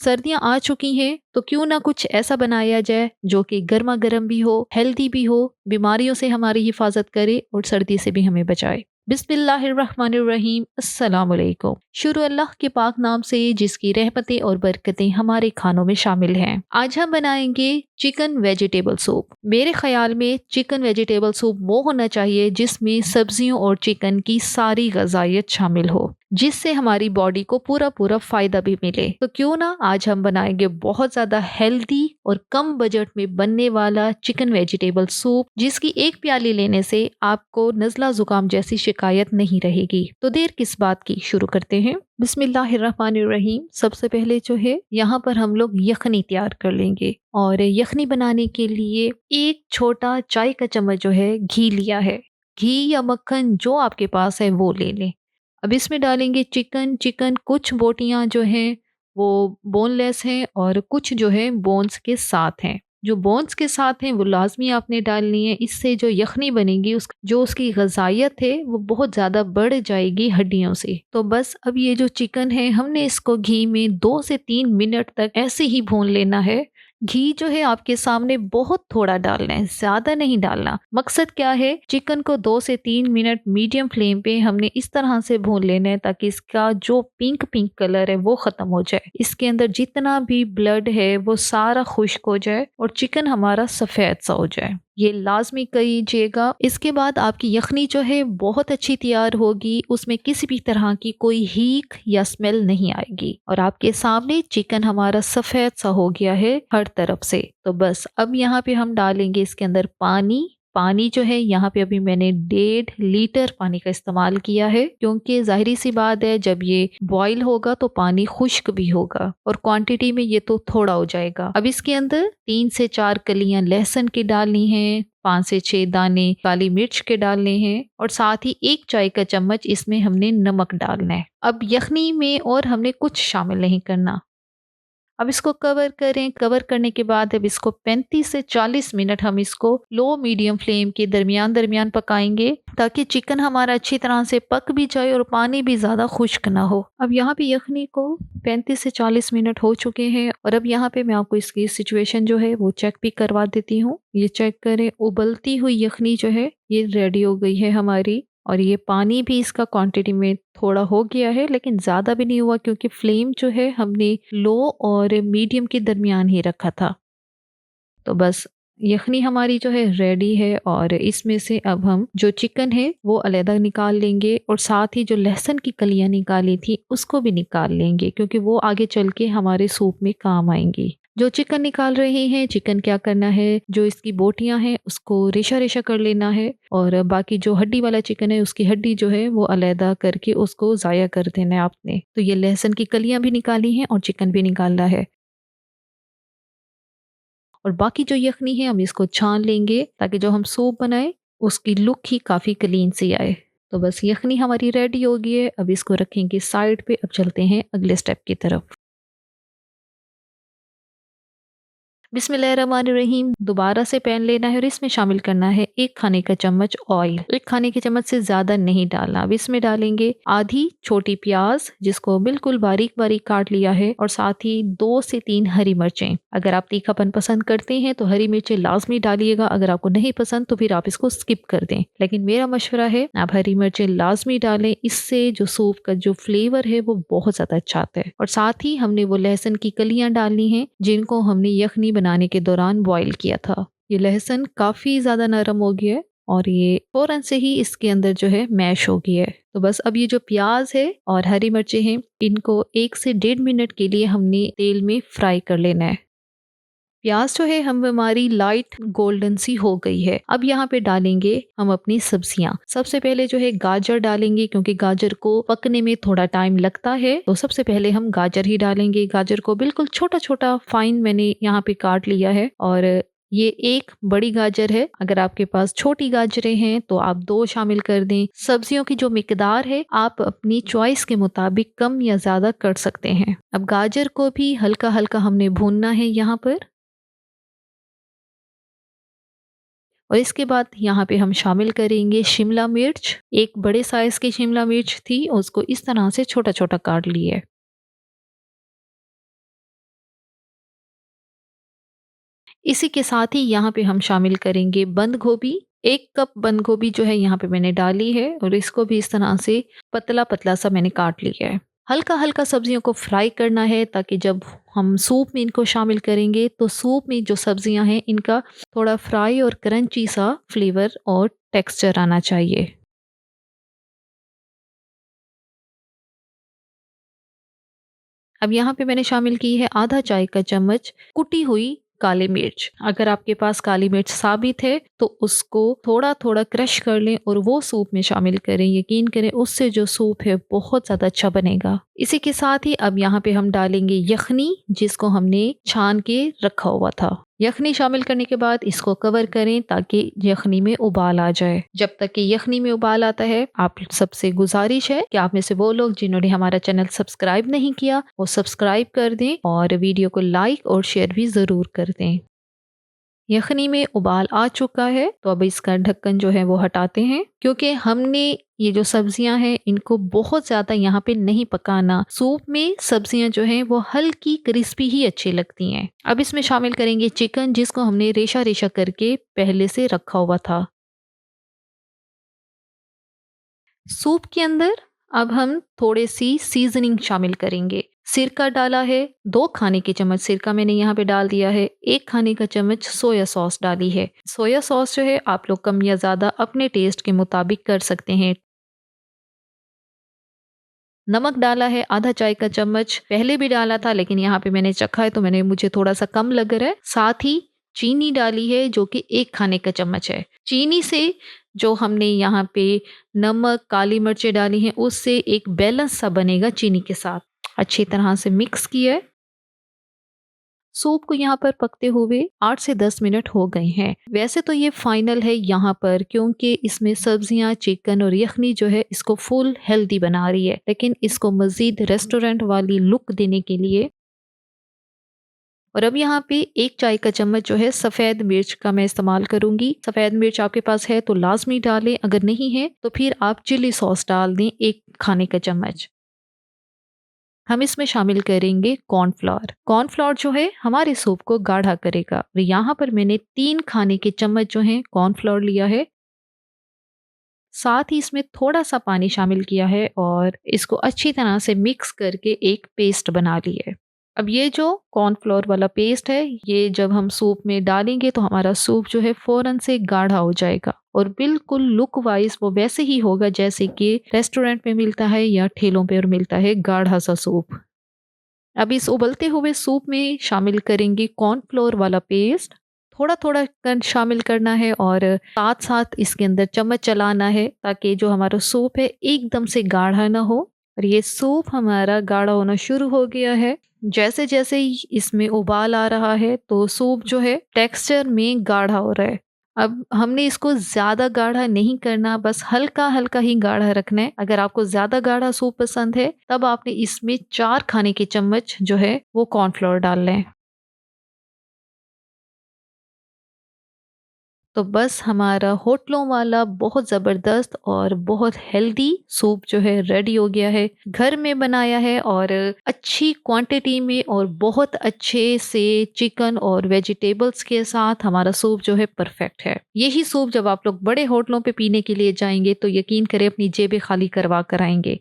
सर्दियाँ आ चुकी हैं तो क्यों ना कुछ ऐसा बनाया जाए जो कि गर्मा गर्म भी हो, हेल्दी भी हो, बीमारियों से हमारी हिफाजत करे और सर्दी से भी हमें बचाए। बिस्मिल्लाहिर्रहमानिर्रहीम, अस्सलाम वालेकुम। शुरू अल्लाह के पाक नाम से जिसकी रहमतें और बरकतें हमारे खानों में शामिल हैं। आज हम बनाएंगे चिकन वेजिटेबल सूप। मेरे ख्याल में चिकन वेजिटेबल सूप वो होना चाहिए जिसमें सब्जियों और चिकन की सारी ग़िज़ाइयत शामिल हो, जिससे हमारी बॉडी को पूरा पूरा फायदा भी मिले। तो क्यों ना आज हम बनाएंगे बहुत ज्यादा हेल्दी और कम बजट में बनने वाला चिकन वेजिटेबल सूप, जिसकी एक प्याली लेने से आपको नज़ला जुकाम जैसी शिकायत नहीं रहेगी। तो देर किस बात की, शुरू करते हैं। बिस्मिल्लाहिर्रहमानिर्रहीम। सबसे पहले जो है यहाँ पर हम लोग यखनी तैयार कर लेंगे और यखनी बनाने के लिए एक छोटा चाय का चम्मच जो है घी लिया है। घी या मक्खन जो आपके पास है वो ले लें। अब इसमें डालेंगे चिकन। चिकन कुछ बोटियां जो हैं वो बोनलेस हैं और कुछ जो है बोन्स के साथ हैं। जो बोन्स के साथ हैं वो लाजमी आपने डालनी है। इससे जो यखनी बनेगी जो उसकी ग़िज़ाइयत है वो बहुत ज़्यादा बढ़ जाएगी हड्डियों से। तो बस अब ये जो चिकन है हमने इसको घी में 2 से 3 मिनट तक ऐसे ही भून लेना है। घी जो है आपके सामने बहुत थोड़ा डालना है, ज्यादा नहीं डालना। मकसद क्या है, चिकन को 2 से 3 मिनट मीडियम फ्लेम पे हमने इस तरह से भून लेना है ताकि इसका जो पिंक पिंक कलर है वो खत्म हो जाए। इसके अंदर जितना भी ब्लड है वो सारा खुश्क हो जाए और चिकन हमारा सफेद सा हो जाए। ये लाजमी कीजिएगा। इसके बाद आपकी यखनी जो है बहुत अच्छी तैयार होगी, उसमें किसी भी तरह की कोई हीक या स्मेल नहीं आएगी और आपके सामने चिकन हमारा सफेद सा हो गया है हर तरफ से। तो बस अब यहाँ पे हम डालेंगे इसके अंदर पानी। पानी जो है यहाँ पे अभी मैंने 1.5 लीटर पानी का इस्तेमाल किया है, क्योंकि जाहिर सी बात है जब ये बॉईल होगा तो पानी खुश्क भी होगा और क्वांटिटी में ये तो थोड़ा हो जाएगा। अब इसके अंदर 3 से 4 कलियां लहसुन की डालनी है, 5 से 6 दाने काली मिर्च के डालने हैं और साथ ही 1 चाय का चम्मच इसमें हमने नमक डालना है। अब यखनी में और हमने कुछ शामिल नहीं करना। अब इसको कवर करें। कवर करने के बाद अब इसको 35 से 40 मिनट हम इसको लो मीडियम फ्लेम के दरमियान दरमियान पकाएंगे ताकि चिकन हमारा अच्छी तरह से पक भी जाए और पानी भी ज़्यादा खुश्क ना हो। अब यहाँ पे यखनी को 35 से 40 मिनट हो चुके हैं और अब यहाँ पे मैं आपको इसकी सिचुएशन जो है वो चेक भी करवा देती हूँ। ये चेक करें, उबलती हुई यखनी जो है ये रेडी हो गई है हमारी और ये पानी भी इसका क्वांटिटी में थोड़ा हो गया है, लेकिन ज़्यादा भी नहीं हुआ क्योंकि फ्लेम जो है हमने लो और मीडियम के दरमियान ही रखा था। तो बस यखनी हमारी जो है रेडी है और इसमें से अब हम जो चिकन है वो अलग निकाल लेंगे और साथ ही जो लहसुन की कलियां निकाली थी उसको भी निकाल लेंगे, क्योंकि वो आगे चल के हमारे सूप में काम आएंगी। जो चिकन निकाल रहे हैं, चिकन क्या करना है, जो इसकी बोटियां हैं उसको रेशा रेशा कर लेना है और बाकी जो हड्डी वाला चिकन है उसकी हड्डी जो है वो अलहदा करके उसको ज़ाया कर देना है आपने। तो ये लहसुन की कलियां भी निकाली हैं और चिकन भी निकालना है और बाकी जो यखनी है हम इसको छान लेंगे ताकि जो हम सूप बनाए उसकी लुक ही काफ़ी क्लीन सी आए। तो बस यखनी हमारी रेडी हो गई है। अब इसको रखेंगे साइड पे। अब चलते हैं अगले स्टेप की तरफ। बिस्मिल्लाहिर्रहमानिर्रहीम। दोबारा से पैन लेना है और इसमें शामिल करना है 1 खाने का चम्मच ऑयल। 1 खाने के चम्मच से ज़्यादा नहीं डालना। अब इसमें डालेंगे आधी छोटी प्याज जिसको बिल्कुल बारीक बारीक काट लिया है और साथ ही 2 से 3 हरी मिर्चें। अगर आप तीखापन पसंद करते हैं तो हरी मिर्चें लाजमी डालिएगा, अगर आपको नहीं पसंद तो फिर आप इसको स्किप कर दें, लेकिन मेरा मशवरा है आप हरी मिर्चें लाजमी डालें। इससे जो सूप का जो फ्लेवर है वो बहुत ज़्यादा अच्छा आता है। और साथ ही हमने वो लहसुन की कलियां डालनी है जिनको हमने यखनी बनाने के दौरान बॉईल किया था। ये लहसुन काफ़ी ज़्यादा नरम हो गया है और ये फौरन से ही इसके अंदर जो है मैश हो गया है। तो बस अब ये जो प्याज है और हरी मिर्चें हैं इनको 1 से 1.5 मिनट के लिए हमने तेल में फ्राई कर लेना है। प्याज जो है हम हमारी लाइट गोल्डन सी हो गई है। अब यहाँ पे डालेंगे हम अपनी सब्जियां। सबसे पहले जो है गाजर डालेंगे, क्योंकि गाजर को पकने में थोड़ा टाइम लगता है तो सबसे पहले हम गाजर ही डालेंगे। गाजर को बिल्कुल छोटा छोटा फाइन मैंने यहाँ पे काट लिया है और ये एक बड़ी गाजर है। अगर आपके पास छोटी गाजरें हैं तो आप 2 शामिल कर दें। सब्जियों की जो मिकदार है आप अपनी चॉइस के मुताबिक कम या ज्यादा कर सकते हैं। अब गाजर को भी हल्का हल्का हमने भूनना है यहाँ पर और इसके बाद यहाँ पे हम शामिल करेंगे शिमला मिर्च। एक बड़े साइज की शिमला मिर्च थी, उसको इस तरह से छोटा छोटा काट लिया है। इसी के साथ ही यहाँ पे हम शामिल करेंगे बंद गोभी। 1 कप बंद गोभी जो है यहाँ पे मैंने डाली है और इसको भी इस तरह से पतला पतला सा मैंने काट लिया है। हल्का हल्का सब्जियों को फ्राई करना है ताकि जब हम सूप में इनको शामिल करेंगे तो सूप में जो सब्जियां हैं इनका थोड़ा फ्राई और क्रंची सा फ्लेवर और टेक्सचर आना चाहिए। अब यहाँ पे मैंने शामिल की है आधा चाय का चम्मच कुटी हुई काली मिर्च। अगर आपके पास काली मिर्च साबित है तो उसको थोड़ा थोड़ा क्रश कर लें और वो सूप में शामिल करें। यकीन करें उससे जो सूप है बहुत ज़्यादा अच्छा बनेगा। इसी के साथ ही अब यहाँ पे हम डालेंगे यखनी जिसको हमने छान के रखा हुआ था। यखनी शामिल करने के बाद इसको कवर करें ताकि यखनी में उबाल आ जाए। जब तक कि यखनी में उबाल आता है आप सबसे गुजारिश है कि आप में से वो लोग जिन्होंने हमारा चैनल सब्सक्राइब नहीं किया वो सब्सक्राइब कर दें और वीडियो को लाइक और शेयर भी ज़रूर कर दें। यखनी में उबाल आ चुका है तो अब इसका ढक्कन जो है वो हटाते हैं क्योंकि हमने ये जो सब्जियां हैं इनको बहुत ज़्यादा यहाँ पे नहीं पकाना। सूप में सब्जियां जो हैं वो हल्की क्रिस्पी ही अच्छी लगती हैं। अब इसमें शामिल करेंगे चिकन जिसको हमने रेशा रेशा करके पहले से रखा हुआ था। सूप के अंदर अब हम थोड़ी सी सीजनिंग शामिल करेंगे। सिरका डाला है, 2 खाने के चम्मच सिरका मैंने यहाँ पे डाल दिया है। 1 खाने का चम्मच सोया सॉस डाली है। सोया सॉस जो है आप लोग कम या ज़्यादा अपने टेस्ट के मुताबिक कर सकते हैं। नमक डाला है आधा चाय का चम्मच, पहले भी डाला था लेकिन यहाँ पे मैंने चखा है तो मुझे थोड़ा सा कम लग रहा है। साथ ही चीनी डाली है जो कि 1 खाने का चम्मच है। चीनी से जो हमने यहाँ पे नमक, काली मिर्चें डाली हैं उससे एक बैलेंस सा बनेगा चीनी के साथ। अच्छी तरह से मिक्स किया है। सूप को यहाँ पर पकते हुए 8 से 10 मिनट हो गए हैं। वैसे तो ये फाइनल है यहाँ पर क्योंकि इसमें सब्जियां, चिकन और यखनी जो है इसको फुल हेल्दी बना रही है, लेकिन इसको मजीद रेस्टोरेंट वाली लुक देने के लिए और अब यहाँ पे 1 चाय का चम्मच जो है सफ़ेद मिर्च का मैं इस्तेमाल करूंगी। सफ़ेद मिर्च आपके पास है तो लाजमी डालें, अगर नहीं है तो फिर आप चिली सॉस डाल दें 1 खाने का चम्मच। हम इसमें शामिल करेंगे कॉर्नफ्लोर। कॉर्नफ्लोर जो है हमारे सूप को गाढ़ा करेगा और यहाँ पर मैंने 3 खाने के चम्मच जो हैं कॉर्नफ्लोर लिया है। साथ ही इसमें थोड़ा सा पानी शामिल किया है और इसको अच्छी तरह से मिक्स करके एक पेस्ट बना ली है। अब ये जो कॉर्नफ्लोर वाला पेस्ट है ये जब हम सूप में डालेंगे तो हमारा सूप जो है फ़ौरन से गाढ़ा हो जाएगा और बिल्कुल लुक वाइज वो वैसे ही होगा जैसे कि रेस्टोरेंट में मिलता है या ठेलों पर मिलता है गाढ़ा सा सूप। अब इस उबलते हुए सूप में शामिल करेंगे कॉर्नफ्लोर वाला पेस्ट। थोड़ा थोड़ा कर शामिल करना है और साथ साथ इसके अंदर चम्मच चलाना है ताकि जो हमारा सूप है एकदम से गाढ़ा ना हो। और ये सूप हमारा गाढ़ा होना शुरू हो गया है। जैसे जैसे ही इसमें उबाल आ रहा है तो सूप जो है टेक्सचर में गाढ़ा हो रहा है। अब हमने इसको ज़्यादा गाढ़ा नहीं करना, बस हल्का-हल्का ही गाढ़ा रखना है। अगर आपको ज़्यादा गाढ़ा सूप पसंद है, तब आपने इसमें 4 खाने के चम्मच जो है वो कॉर्नफ्लोर डाल लें। तो बस हमारा होटलों वाला बहुत ज़बरदस्त और बहुत हेल्दी सूप जो है रेडी हो गया है। घर में बनाया है और अच्छी क्वांटिटी में और बहुत अच्छे से चिकन और वेजिटेबल्स के साथ हमारा सूप जो है परफेक्ट है। यही सूप जब आप लोग बड़े होटलों पे पीने के लिए जाएंगे तो यकीन करें अपनी जेबें खाली करवा कर आएंगे।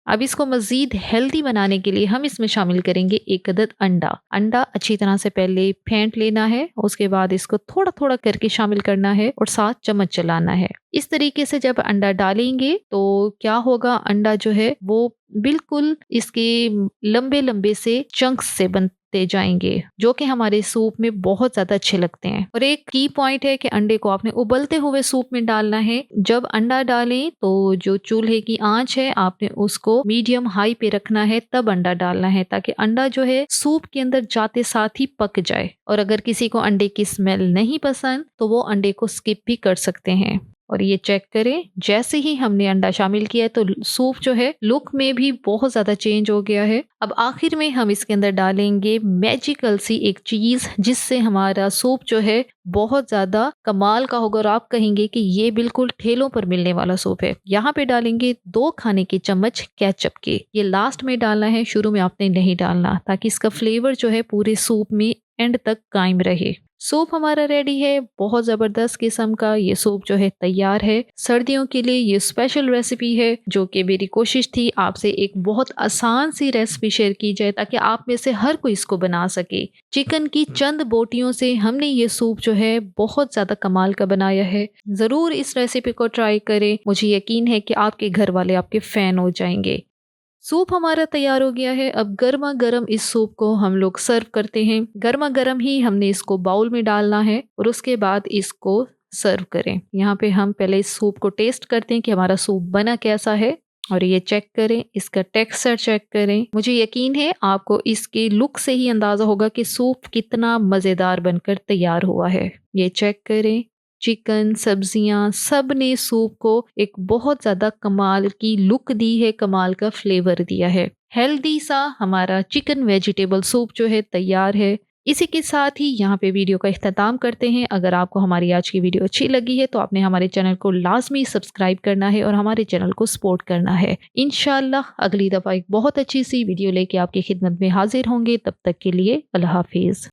अब इसको मज़ीद हेल्दी बनाने के लिए हम इसमें शामिल करेंगे 1 अदद अंडा। अंडा अच्छी तरह से पहले फेंट लेना है, उसके बाद इसको थोड़ा-थोड़ा करके शामिल करना है और साथ चम्मच चलाना है। इस तरीके से जब अंडा डालेंगे तो क्या होगा, अंडा जो है वो बिल्कुल इसके लंबे-लंबे से चंक्स से बनते जाएंगे जो कि हमारे सूप में बहुत ज़्यादा अच्छे लगते हैं। और एक की पॉइंट है कि अंडे को आपने उबलते हुए सूप में डालना है। जब अंडा डालें तो जो चूल्हे की आंच है आपने उसको मीडियम हाई पे रखना है, तब अंडा डालना है ताकि अंडा जो है सूप के अंदर जाते साथ ही पक जाए। और अगर किसी को अंडे की स्मेल नहीं पसंद तो वो अंडे को स्किप भी कर सकते हैं। और ये चेक करें, जैसे ही हमने अंडा शामिल किया है तो सूप जो है लुक में भी बहुत ज़्यादा चेंज हो गया है। अब आखिर में हम इसके अंदर डालेंगे मैजिकल सी एक चीज़ जिससे हमारा सूप जो है बहुत ज़्यादा कमाल का होगा और आप कहेंगे कि ये बिल्कुल ठेलों पर मिलने वाला सूप है। यहाँ पे डालेंगे 2 खाने के चम्मच केचप के। ये लास्ट में डालना है, शुरू में आपने नहीं डालना ताकि इसका फ्लेवर जो है पूरे सूप में एंड तक कायम रहे। सूप हमारा रेडी है, बहुत ज़बरदस्त किस्म का ये सूप जो है तैयार है। सर्दियों के लिए ये स्पेशल रेसिपी है, जो कि मेरी कोशिश थी आपसे एक बहुत आसान सी रेसिपी शेयर की जाए ताकि आप में से हर कोई इसको बना सके। चिकन की चंद बोटियों से हमने ये सूप जो है बहुत ज़्यादा कमाल का बनाया है। ज़रूर इस रेसिपी को ट्राई करें, मुझे यकीन है कि आपके घर वाले आपके फ़ैन हो जाएंगे। सूप हमारा तैयार हो गया है। अब गर्मा गर्म इस सूप को हम लोग सर्व करते हैं। गर्मा गर्म ही हमने इसको बाउल में डालना है और उसके बाद इसको सर्व करें। यहाँ पे हम पहले इस सूप को टेस्ट करते हैं कि हमारा सूप बना कैसा है, और ये चेक करें, इसका टेक्सचर चेक करें। मुझे यकीन है आपको इसके लुक से ही अंदाजा होगा कि सूप कितना मज़ेदार बनकर तैयार हुआ है। ये चेक करें, चिकन, सब्जियां, सब ने सूप को एक बहुत ज़्यादा कमाल की लुक दी है, कमाल का फ्लेवर दिया है। हेल्दी सा हमारा चिकन वेजिटेबल सूप जो है तैयार है। इसी के साथ ही यहाँ पे वीडियो का इख्तिताम करते हैं। अगर आपको हमारी आज की वीडियो अच्छी लगी है तो आपने हमारे चैनल को लाजमी सब्सक्राइब करना है और हमारे चैनल को सपोर्ट करना है। इंशाल्लाह अगली दफ़ा एक बहुत अच्छी सी वीडियो लेके आपकी खिदमत में हाजिर होंगे। तब तक के लिए अल्लाह हाफिज़।